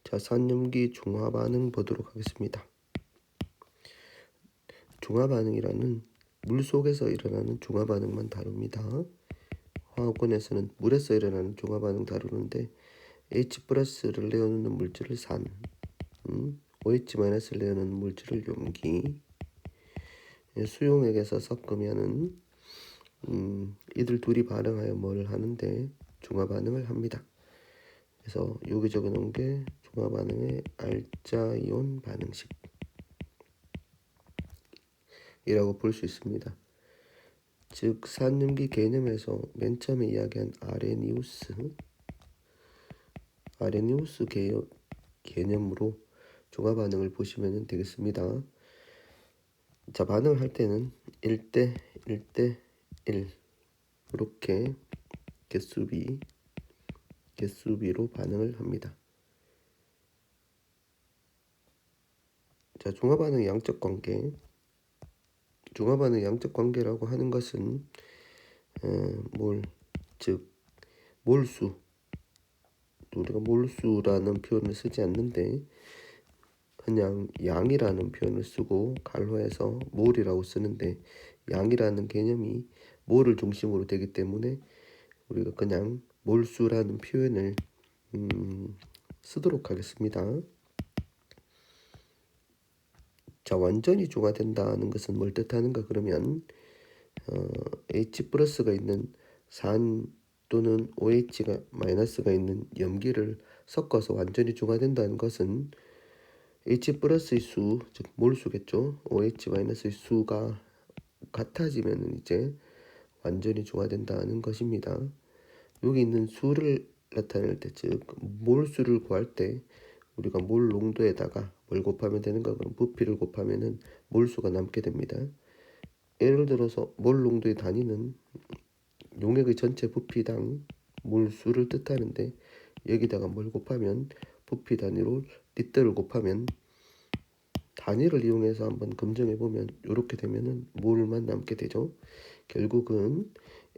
자, 산염기 중화 반응 보도록 하겠습니다. 중화 반응이라는 물 속에서 일어나는 중화 반응만 다룹니다. 화학원에서는 물에서 일어나는 중화 반응 다루는데 H+를 내어놓는 물질을 산, OH-를 내어놓는 물질을 염기, 수용액에서 섞으면은 이들 둘이 반응하여 뭘 하는데 중화 반응을 합니다. 그래서 여기 적어놓은 게 중화 반응의 알자이온 반응식 이라고 볼 수 있습니다. 즉 산염기 개념에서 맨 처음에 이야기한 아레니우스 개념으로 중화 반응을 보시면 되겠습니다. 자, 반응을 할 때는 1대 1대 1 이렇게 개수비로 반응을 합니다. 자, 중화 반응의 양적 관계. 중화 반응의 양적 관계라고 하는 것은 몰수, 우리가 몰수라는 표현을 쓰지 않는데 그냥 양이라는 표현을 쓰고 갈화해서 몰이라고 쓰는데, 양이라는 개념이 몰을 중심으로 되기 때문에 우리가 그냥 몰수라는 표현을 쓰도록 하겠습니다. 자, 완전히 중화된다는 것은 뭘 뜻하는가 그러면 H+가 있는 산 또는 OH가 마이너스가 있는 염기를 섞어서 완전히 중화된다는 것은 H+의 수, 즉 몰수겠죠. OH-의 수가 같아지면 이제 완전히 중화된다는 것입니다. 여기 있는 수를 나타낼 때, 즉 몰수를 구할 때 우리가 몰 농도에다가 뭘 곱하면 되는가 그럼 부피를 곱하면은 몰수가 남게 됩니다. 예를 들어서 몰 농도의 단위는 용액의 전체 부피당 몰수를 뜻하는데 여기다가 뭘 곱하면 부피 단위로 리터를 곱하면 단위를 이용해서 한번 검증해 보면 이렇게 되면은 몰만 남게 되죠. 결국은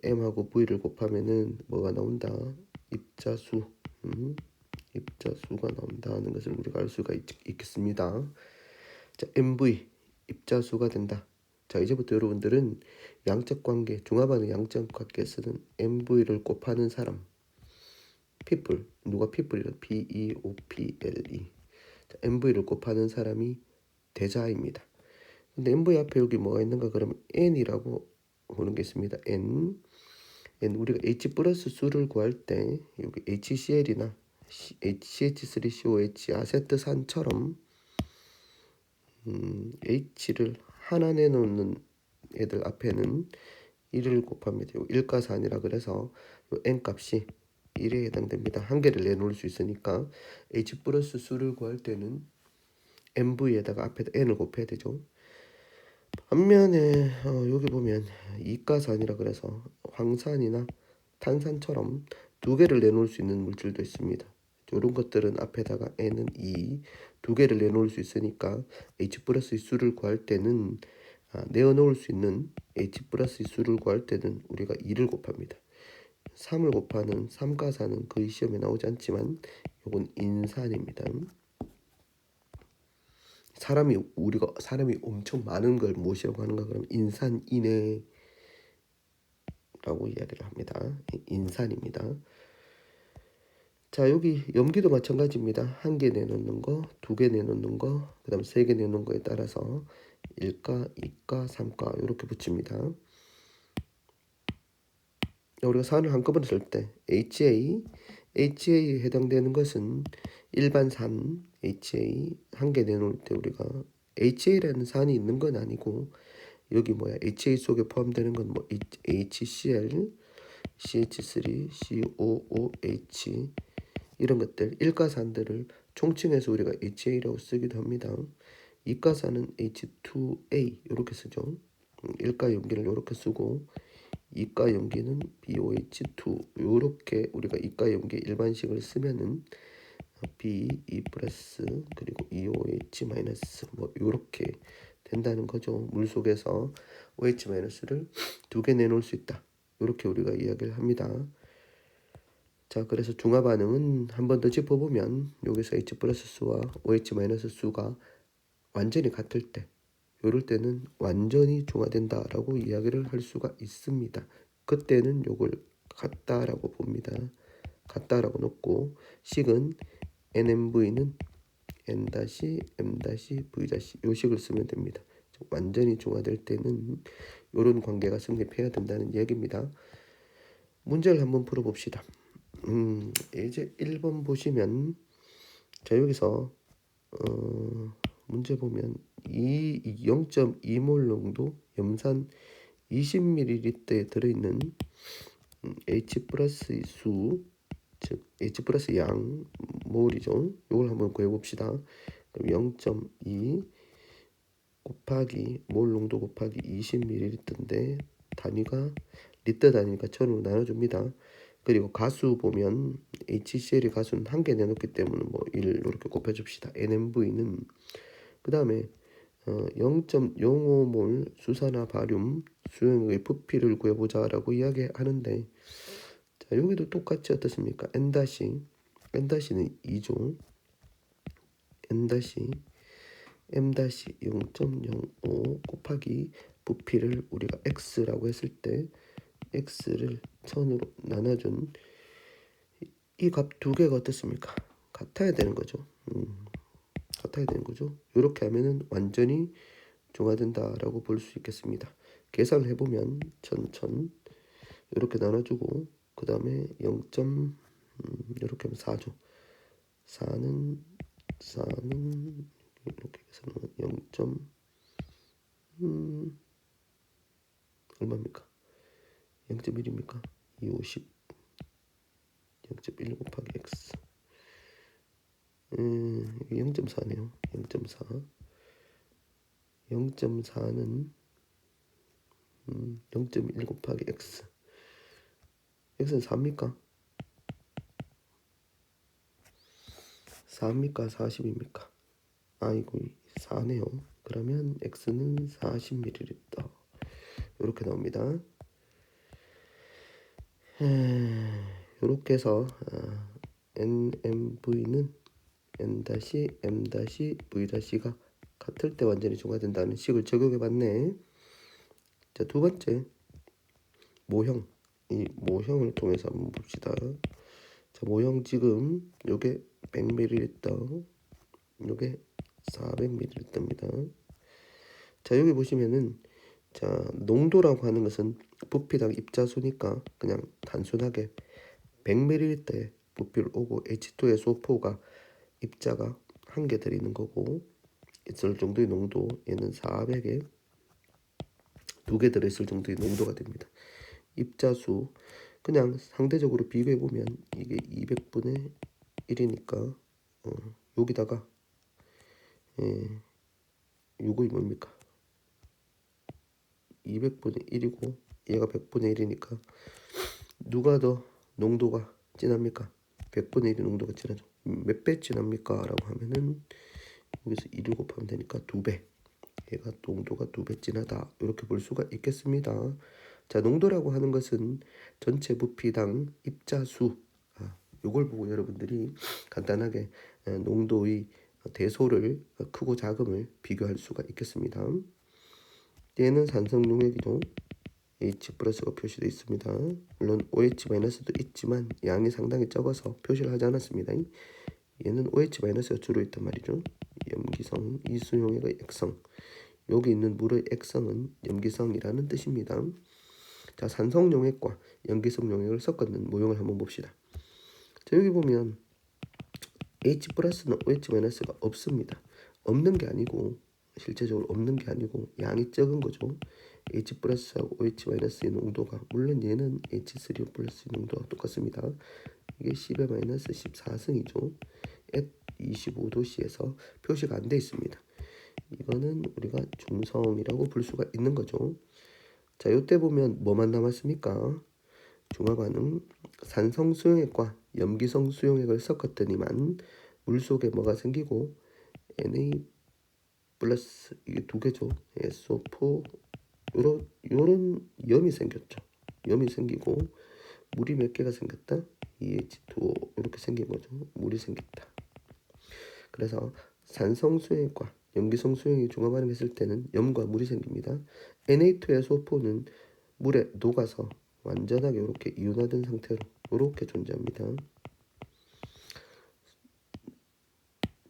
m하고 v를 곱하면은 뭐가 나온다? 입자수가 나온다는 것을 우리가 알 수가 있겠습니다. 자, mv 입자수가 된다. 자, 이제부터 여러분들은 양적 관계, 중화 반응 양적 관계에서는 mv를 곱하는 사람, people, 누가 people이라 P-E-O-P-L-E. 자, mv를 곱하는 사람이 대자입니다. 근데 mv 앞에 여기 뭐가 있는가 그러면 n이라고 보는 게 있습니다. n 우리가 H+ 수를 구할 때 여기 HCl이나 CH3COH 아세트산처럼 H를 하나 내놓는 애들 앞에는 1을 곱하면 되고 1가산이라 그래서 n 값이 1에 해당됩니다. 한 개를 내놓을 수 있으니까 H+ 수를 구할 때는 MV에다가 앞에다 n을 곱해야 되죠. 반면에 여기 보면 이가산이라 그래서 황산이나 탄산처럼 두 개를 내놓을 수 있는 물질도 있습니다. 이런 것들은 앞에다가 n은 2, 두 개를 내놓을 수 있으니까 H+의 수를 구할 때는 내어놓을 수 있는 H+의 수를 구할 때는 우리가 2를 곱합니다. 3을 곱하는 3가산은 거의 시험에 나오지 않지만 이건 인산입니다. 사람이 엄청 많은 걸 무엇이라고 하는가 그러면 인산인해라고 이야기를 합니다. 인산입니다. 자, 여기 염기도 마찬가지입니다. 한 개 내놓는 거, 두 개 내놓는 거, 그 다음 세 개 내놓는 거에 따라서 1가, 2가, 3가 이렇게 붙입니다. 우리가 산을 한꺼번에 쓸 때 HA에 해당되는 것은 일반 산 HA 한 개 내놓을 때 우리가 HA라는 산이 있는 건 아니고 여기 HA 속에 포함되는 건 HCl, CH3, COOH 이런 것들 일가산들을 총칭해서 우리가 HA라고 쓰기도 합니다. 이가산은 H2A 이렇게 쓰죠. 일가 염기를 이렇게 쓰고 이가 염기는 BOH2 이렇게 우리가 이가 염기 일반식을 쓰면은 B2 플러스 그리고 EOH 마이너스 이렇게 된다는 거죠. 물 속에서 OH 마이너스를 두 개 내놓을 수 있다. 이렇게 우리가 이야기를 합니다. 자, 그래서 중화 반응은 한 번 더 짚어보면 여기서 H 플러스 수와 OH 마이너스 수가 완전히 같을 때, 이럴 때는 완전히 중화된다라고 이야기를 할 수가 있습니다. 그때는 요걸 같다라고 봅니다. 같다라고 놓고 식은 NMV는 N-M-V- 요 식을 쓰면 됩니다. 완전히 중화될 때는 이런 관계가 성립해야 된다는 얘기입니다. 문제를 한번 풀어봅시다. 이제 1번 보시면 자 여기서 문제 보면 이 0.2몰 농도 염산 20ml에 들어있는 H 플러스 수, 즉 H 플러스 양 몰이죠. 이걸 한번 구해봅시다. 그럼 0.2 곱하기 몰 농도 곱하기 20ml인데 단위가 리터 단위니까 1000으로 나눠줍니다. 그리고 가수 보면 HCl이 가수는 한 개 내놓기 때문에 뭐 1 이렇게 곱해줍시다. NMV는 그 다음에 0.05몰 수산화 바륨 수용액의 부피를 구해보자라고 이야기하는데 자 여기도 똑같이 어떻습니까? N-는 2죠. M-0.05 곱하기 부피를 우리가 X라고 했을 때 X를 1000으로 나눠준 이 값 두 개가 어떻습니까? 같아야 되는 거죠. 같아야 되는 거죠. 이렇게 하면은 완전히 중화된다라고 볼 수 있겠습니다. 계산을 해보면 1000 이렇게 나눠주고 그 다음에 0. 이렇게 하면 4죠. 4는 이렇게 계산하면 0. 얼마입니까? 0.1입니까? 250 0.1 곱하기 x 이게 0.4네요. 0.4 0.4는 0.1 곱하기 x x는 4입니까? 4입니까? 40입니까? 아이고 4네요. 그러면 x는 40ml 이렇게 나옵니다. 이렇게 해서 NMV는 N-M-V-가 같을 때 완전히 중화된다는 식을 적용해 봤네. 자, 두 번째 모형. 이 모형을 통해서 한번 봅시다. 자, 모형 지금 요게 100ml, 요게 400ml입니다. 자, 여기 보시면은 자, 농도라고 하는 것은 부피당 입자수니까 그냥 단순하게 100ml의 부피를 오고 H2SO4가 입자가 한 개 들어있는 거고 있을 정도의 농도, 얘는 400에 두 개 들어있을 정도의 농도가 됩니다. 입자수 그냥 상대적으로 비교해 보면 이게 200분의 1이니까 여기다가 요거 뭡니까? 200분의 1이고 얘가 100분의 1이니까 누가 더 농도가 진합니까? 100분의 1이 농도가 진하죠. 몇 배 진합니까? 라고 하면은 여기서 2를 곱하면 되니까 2배. 얘가 농도가 2배 진하다. 이렇게 볼 수가 있겠습니다. 자, 농도라고 하는 것은 전체 부피당 입자수. 요걸 보고 여러분들이 간단하게 농도의 대소를 크고 작음을 비교할 수가 있겠습니다. 얘는 산성용액이죠. H 플러스가 표시되어 있습니다. 물론 OH 마이너스도 있지만 양이 상당히 적어서 표시를 하지 않았습니다. 얘는 OH 마이너스가 주로 있단 말이죠. 염기성, 이수용액의 액성. 여기 있는 물의 액성은 염기성이라는 뜻입니다. 자, 산성용액과 염기성용액을 섞었는 모형을 한번 봅시다. 자, 여기 보면 H 플러스는 OH 마이너스가 없습니다. 없는 게 아니고 실제적으로 없는 게 아니고 양이 적은 거죠. H 플러스하고 OH 마이너스의 농도가 물론 얘는 H3O 플러스 농도가 똑같습니다. 이게 10의 마이너스 14승이죠. at 25도씨에서 표시가 안 돼 있습니다. 이거는 우리가 중성이라고 볼 수가 있는 거죠. 자, 요때 보면 뭐만 남았습니까? 중화반응 산성 수용액과 염기성 수용액을 섞었더니만 물 속에 뭐가 생기고 Na 플러스 이게 두 개죠. SO4 요런 염이 생겼죠. 염이 생기고 물이 몇 개가 생겼다? 2H2O 이렇게 생긴 거죠. 물이 생겼다. 그래서 산성 수용액과 염기성 수용액이 중화 반응했을 때는 염과 물이 생깁니다. Na2SO4는 물에 녹아서 완전하게 이렇게 이온화된 상태로 이렇게 존재합니다.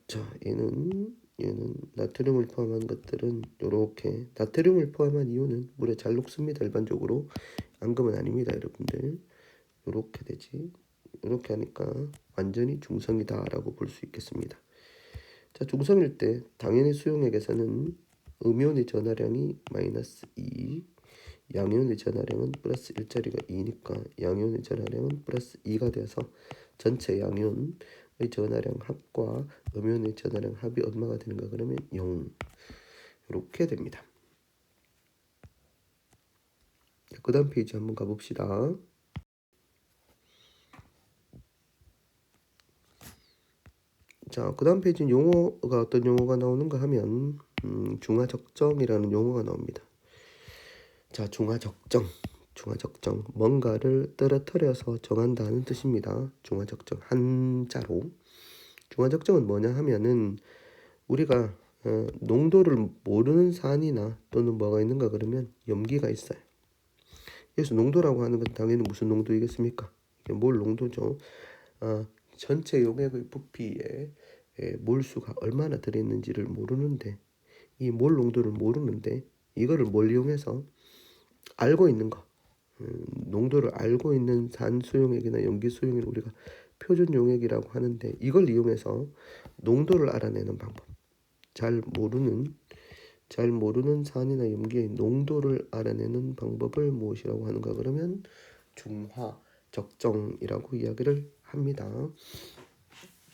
자, 얘는 나트륨을 포함한 것들은 이렇게 나트륨을 포함한 이온은 물에 잘 녹습니다. 일반적으로 앙금은 아닙니다, 여러분들. 이렇게 되지. 이렇게 하니까 완전히 중성이다라고 볼 수 있겠습니다. 자, 중성일 때 당연히 수용액에서는 음이온의 전하량이 마이너스 2, 양이온의 전하량은 플러스 1짜리가 2니까 양이온의 전하량은 플러스 2가 되어서 전체 양이온의 전하량 합과 음이온의 전하량 합이 얼마가 되는가 그러면 0 이렇게 됩니다. 그 다음 페이지 한번 가봅시다. 자, 그 다음 페이지는 용어가 어떤 용어가 나오는가 하면 중화적정이라는 용어가 나옵니다. 자, 중화적정. 뭔가를 떨어뜨려서 정한다는 뜻입니다. 중화적정 한자로. 중화적정은 뭐냐 하면은 우리가 농도를 모르는 산이나 또는 뭐가 있는가 그러면 염기가 있어요. 그래서 농도라고 하는 건 당연히 무슨 농도이겠습니까? 이게 몰 농도죠. 전체 용액의 부피에 몰수가 얼마나 들어있는지를 모르는데 이 몰 농도를 모르는데 이거를 뭘 이용해서 알고 있는 거 농도를 알고 있는 산 수용액이나 염기 수용액을 우리가 표준 용액이라고 하는데 이걸 이용해서 농도를 알아내는 방법. 잘 모르는 산이나 염기의 농도를 알아내는 방법을 무엇이라고 하는가 그러면 중화적정이라고 이야기를 합니다.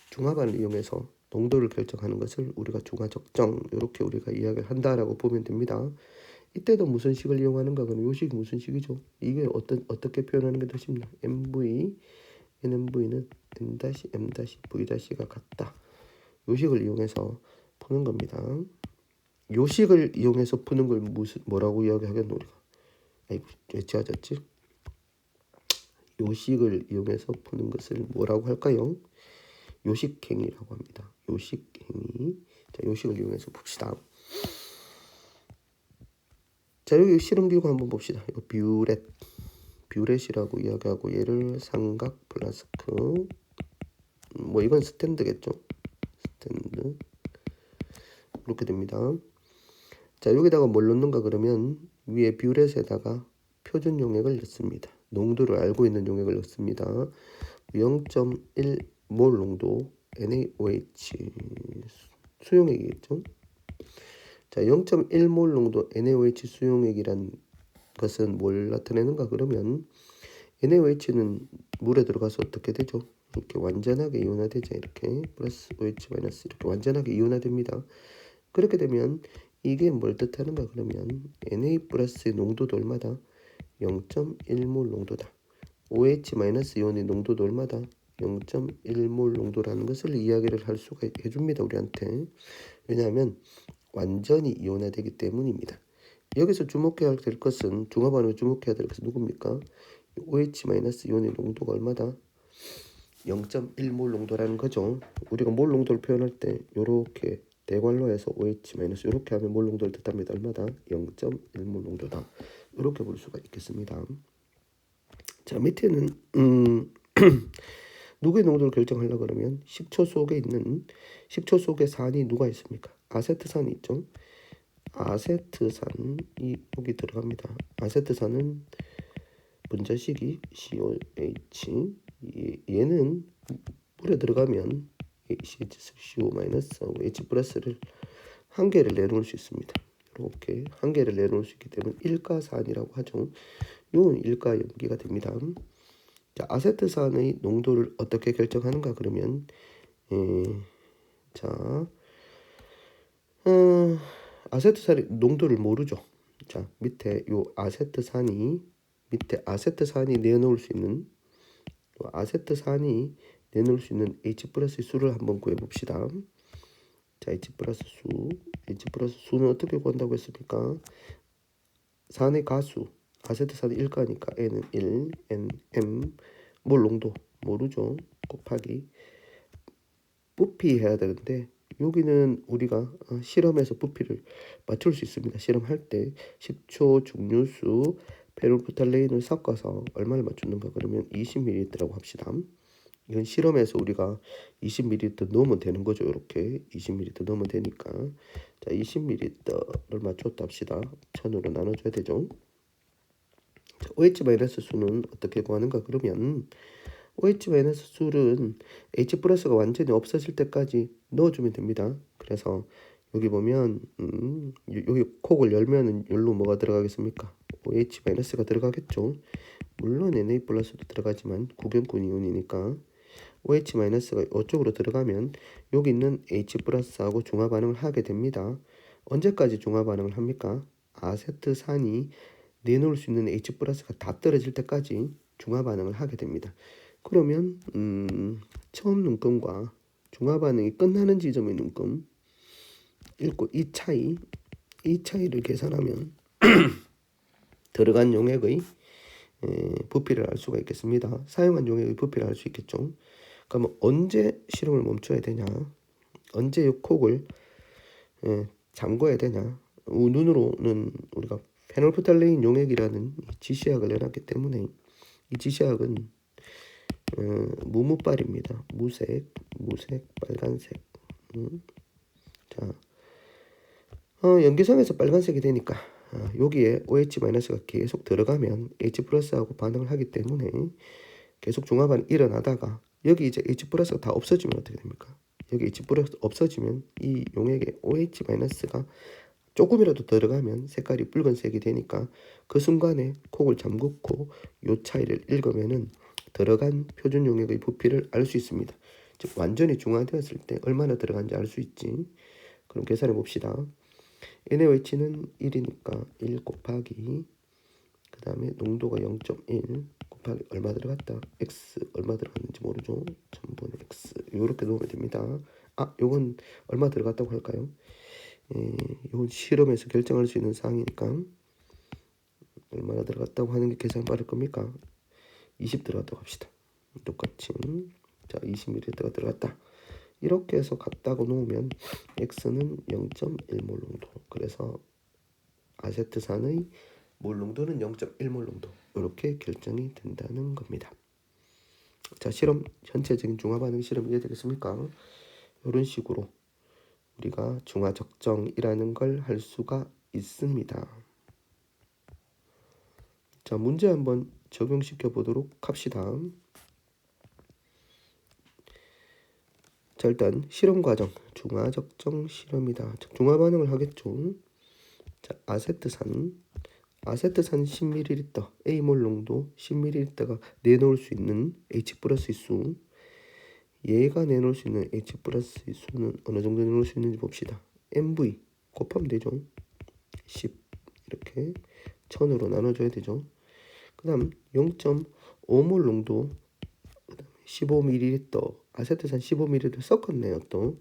중화반을 이용해서 농도를 결정하는 것을 우리가 중화적정 이렇게 우리가 이야기를 한다라고 보면 됩니다. 이때도 무슨 식을 이용하는가 그러면 이 식이 무슨 식이죠? 이게 어떻게 표현하는 게 더 쉽나? MV, NMV는 N-M-V-가 같다. 이 식을 이용해서 푸는 겁니다. 요 식을 이용해서 푸는 걸 뭐라고 이야기하겠노 우리가? 아이고 왜 지어졌지? 요 식을 이용해서 푸는 것을 뭐라고 할까요? 요식행위라고 합니다. 요식행위. 자, 요식을 이용해서 봅시다. 자, 여기 실험기구 한번 봅시다. 이거 뷰렛이라고 이야기하고 얘를 삼각 플라스크 뭐 이건 스탠드겠죠. 스탠드 이렇게 됩니다. 자, 여기다가 뭘 넣는가 그러면 위에 뷰렛에다가 표준 용액을 넣습니다. 농도를 알고 있는 용액을 넣습니다. 0.1 몰 농도 NaOH 수용액이겠죠. 자, 0.1 몰 농도 NaOH 수용액이란 것은 뭘 나타내는가 그러면 NaOH는 물에 들어가서 어떻게 되죠? 이렇게 완전하게 이온화되죠. 이렇게 플러스 OH 마이너스 이렇게 완전하게 이온화됩니다. 그렇게 되면 이게 뭘 뜻하는가 그러면 Na 플러스의 농도도 얼마다? 0.1몰 농도다. OH 마이너스 이온의 농도도 얼마다? 0.1몰 농도라는 것을 이야기를 할 수가 해줍니다. 우리한테. 왜냐하면 완전히 이온화되기 때문입니다. 여기서 주목해야 될 것은 중화반응에 주목해야 될 것은 누굽니까? OH 마이너스 이온의 농도가 얼마다? 0.1몰 농도라는 거죠. 우리가 몰 농도를 표현할 때 이렇게 대괄로 해서 OH 마이너스 이렇게 하면 몰 농도를 뜻합니다. 얼마다? 0.1몰 농도다. 이렇게 볼 수가 있겠습니다. 자, 밑에는 누구의 농도를 결정하려고 그러면 식초 속에 산이 누가 있습니까? 아세트산이 있죠. 아세트산이 여기 들어갑니다. 아세트산은 분자식이 COH 얘는 물에 들어가면 CH-CO- H+를 한 개를 내놓을 수 있습니다. 이렇게 한 개를 내놓을 수 있기 때문에 일가산이라고 하죠. 이건 일가 염기가 됩니다. 자, 아세트산의 농도를 어떻게 결정하는가 그러면 아세트산의 농도를 모르죠. 자, 밑에 아세트산이 내놓을 수 있는 H 플러스 수를 한번 구해봅시다. 자, H 플러스 수는 어떻게 구한다고 했습니까? 산의 가수, 아세트산이 1가니까 N은 1, N, M, 몰 농도 모르죠. 곱하기 부피 해야 되는데 여기는 우리가 실험에서 부피를 맞출 수 있습니다. 실험할 때 식초, 증류수, 페놀프탈레인을 섞어서 얼마를 맞추는가 그러면 20ml라고 합시다. 이건 실험에서 우리가 20ml 넣으면 되는 거죠. 이렇게 20ml 넣으면 되니까 자 20ml를 맞췄다 합시다. 1000으로 나눠줘야 되죠. 자, OH-수는 어떻게 구하는가 그러면 OH-수는 H 플러스가 완전히 없어질 때까지 넣어주면 됩니다. 그래서 여기 보면 여기 콕을 열면은 여기로 뭐가 들어가겠습니까? OH-가 들어가겠죠. 물론 Na 플러스도 들어가지만 구경꾼 이온이니까 OH-가 이쪽으로 들어가면 여기 있는 H 플러스하고 중화 반응을 하게 됩니다. 언제까지 중화 반응을 합니까? 아세트산이 내놓을 수 있는 H 플러스가 다 떨어질 때까지 중화 반응을 하게 됩니다. 그러면 처음 눈금과 중화 반응이 끝나는 지점의 눈금 읽고 이 차이를 계산하면 들어간 용액의 부피를 알 수가 있겠습니다. 사용한 용액의 부피를 알 수 있겠죠. 그러면 언제 실험을 멈춰야 되냐? 언제 이 콕을 잠궈야 되냐? 눈으로는 우리가 페놀프탈레인 용액이라는 지시약을 내놨기 때문에 이 지시약은 무무빨입니다. 무색, 빨간색. 자, 연기성에서 빨간색이 되니까 여기에 OH-가 계속 들어가면 H 플러스하고 반응을 하기 때문에 계속 중화반이 일어나다가 여기 이제 H 플러스가 다 없어지면 어떻게 됩니까? 여기 H 플러스 없어지면 이 용액에 OH-가 조금이라도 들어가면 색깔이 붉은색이 되니까 그 순간에 콕을 잠그고 요 차이를 읽으면은 들어간 표준 용액의 부피를 알 수 있습니다. 즉 완전히 중화되었을 때 얼마나 들어간지 알 수 있지. 그럼 계산해 봅시다. NaOH는 1이니까 1 곱하기 그 다음에 농도가 0.1 곱하기 얼마 들어갔다. X 얼마 들어갔는지 모르죠. 1000분의 X 이렇게 넣으면 됩니다. 요건 얼마 들어갔다고 할까요? 이건 실험에서 결정할 수 있는 사항이니까 얼마나 들어갔다고 하는 게 계산 빠를 겁니까? 20 들어갔다고 합시다. 똑같이 자 20ml가 들어갔다. 이렇게 해서 같다고 놓으면 X는 0.1몰 농도. 그래서 아세트산의 몰 농도는 0.1몰 농도. 이렇게 결정이 된다는 겁니다. 자 실험 전체적인 중화 반응 실험 이해되겠습니까? 이런 식으로 우리가 중화 적정이라는 걸 할 수가 있습니다. 자 문제 한번 적용시켜 보도록 합시다. 자 일단 실험 과정 중화 적정 실험이다. 중화 반응을 하겠죠. 자 아세트산 10ml A몰 농도 10ml가 내놓을 수 있는 H 플러스의 수 얘가 내놓을 수 있는 H 플러스의 수는 어느 정도 내놓을 수 있는지 봅시다. MV 곱하면 되죠. 10 이렇게 1000으로 나눠줘야 되죠. 그 다음 0.5몰 농도 15ml 아세트산 15ml 섞었네요. 또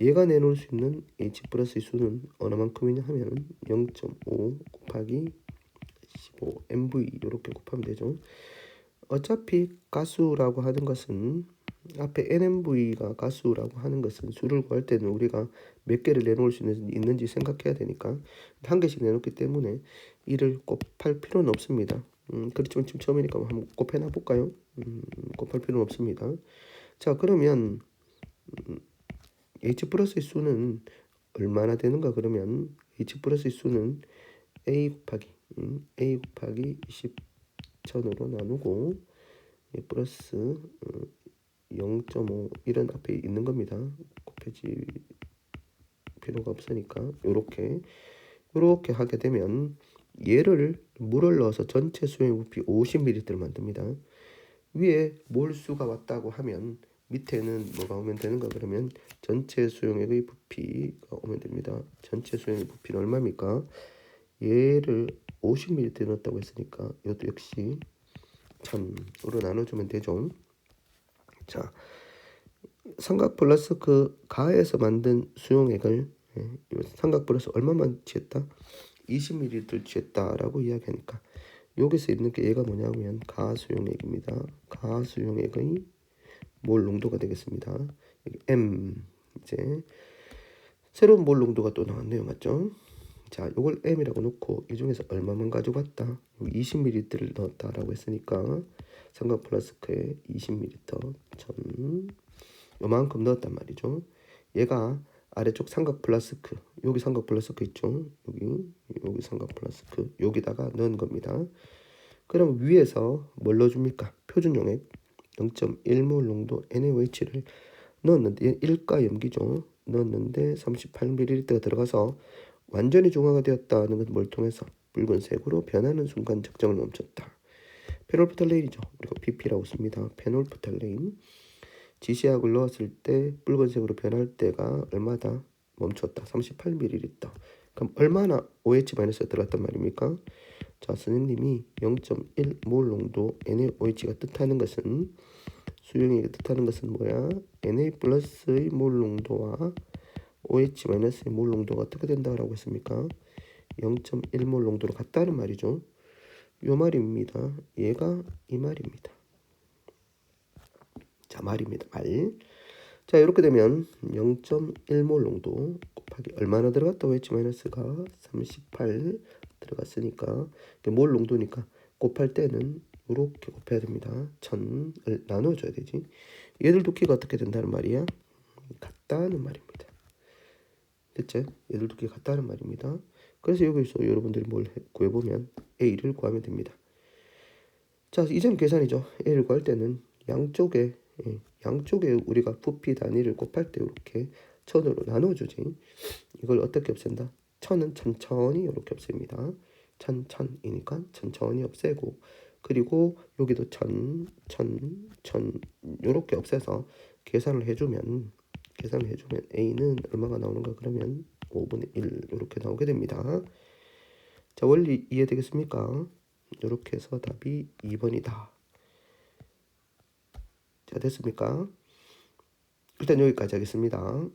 얘가 내놓을 수 있는 H 플러스의 수는 어느 만큼이냐 하면 0.5 곱하기 15 MV 이렇게 곱하면 되죠. 어차피 가수라고 하는 것은 앞에 NMV가 가수라고 하는 것은 수를 구할 때는 우리가 몇 개를 내놓을 수 있는지 생각해야 되니까 한 개씩 내놓기 때문에 이를 곱할 필요는 없습니다. 그렇지만 지금 처음이니까 한번 곱해놔 볼까요? 곱할 필요는 없습니다. 자 그러면 H 플러스의 수는 얼마나 되는가 그러면 H 플러스의 수는 A 곱하기 10 1000으로 나누고 플러스 0.5 이런 앞에 있는 겁니다. 곱해질 필요가 없으니까 요렇게 하게 되면 얘를 물을 넣어서 전체 수용의 부피 50ml를 만듭니다. 위에 몰수가 왔다고 하면 밑에는 뭐가 오면 되는가 그러면 전체 수용액의 부피가 오면 됩니다. 전체 수용의 부피는 얼마입니까? 얘를 50ml 넣었다고 했으니까 이것도 역시 1000으로 나눠주면 되죠. 자, 삼각 플러스 그 가에서 만든 수용액을 삼각 플러스 얼마만 취했다? 20ml 취했다라고 이야기하니까 여기서 있는 게 얘가 뭐냐면 가수용액입니다. 가수용액의 몰 농도가 되겠습니다. 여기 M 이제 새로운 몰 농도가 또 나왔네요. 맞죠? 자, 요걸 M이라고 놓고 이 중에서 얼마만 가져갔다? 20ml를 넣었다라고 했으니까 삼각 플라스크에 20ml 전 요만큼 넣었단 말이죠. 얘가 아래쪽 삼각 플라스크, 여기 삼각 플라스크 있죠? 여기 삼각 플라스크 여기다가 넣은 겁니다. 그럼 위에서 뭘 넣어줍니까? 표준 용액 0.1몰 농도 NaOH를 넣었는데 1가 염기죠. 넣었는데 38ml가 들어가서 완전히 중화가 되었다는 건 뭘 통해서 붉은색으로 변하는 순간 적정을 멈췄다. 페놀프탈레인이죠. 우리가 PP라고 씁니다. 페놀프탈레인. 지시약을 넣었을 때 붉은색으로 변할 때가 얼마다? 멈췄다. 38ml. 그럼 얼마나 OH- 들어갔단 말입니까? 자, 선생님이 0.1몰 농도 NaOH가 뜻하는 것은 수용액이 뜻하는 것은 뭐야? Na 플러스의 몰 농도와 OH-의 몰 농도가 어떻게 된다라고 했습니까? 0.1몰 농도로 같다는 말이죠. 요 말입니다. 얘가 이 말입니다. 자, 말입니다. 말. 자, 이렇게 되면 0.1몰 농도 곱하기 얼마나 들어갔다 OH-가 38 들어갔으니까 몰 농도니까 곱할 때는 이렇게 곱해야 됩니다. 1000을 나눠줘야 되지. 얘들 두께가 어떻게 된다는 말이야? 같다는 말입니다. 됐죠? 얘들 두께가 같다는 말입니다. 그래서 여기서 여러분들이 뭘 구해보면 A를 구하면 됩니다. 자, 이전 계산이죠. A를 구할 때는 양쪽에 우리가 부피 단위를 곱할 때 이렇게 1000으로 나눠주지. 이걸 어떻게 없앤다? 1000은 천천히 이렇게 없앱니다. 1000이니까 천천히 없애고, 그리고 여기도 1000 이렇게 없애서 계산을 해주면 A는 얼마가 나오는가? 그러면 5분의 1 이렇게 나오게 됩니다. 자, 원리 이해되겠습니까? 이렇게 해서 답이 2번이다. 자, 됐습니까? 일단 여기까지 하겠습니다.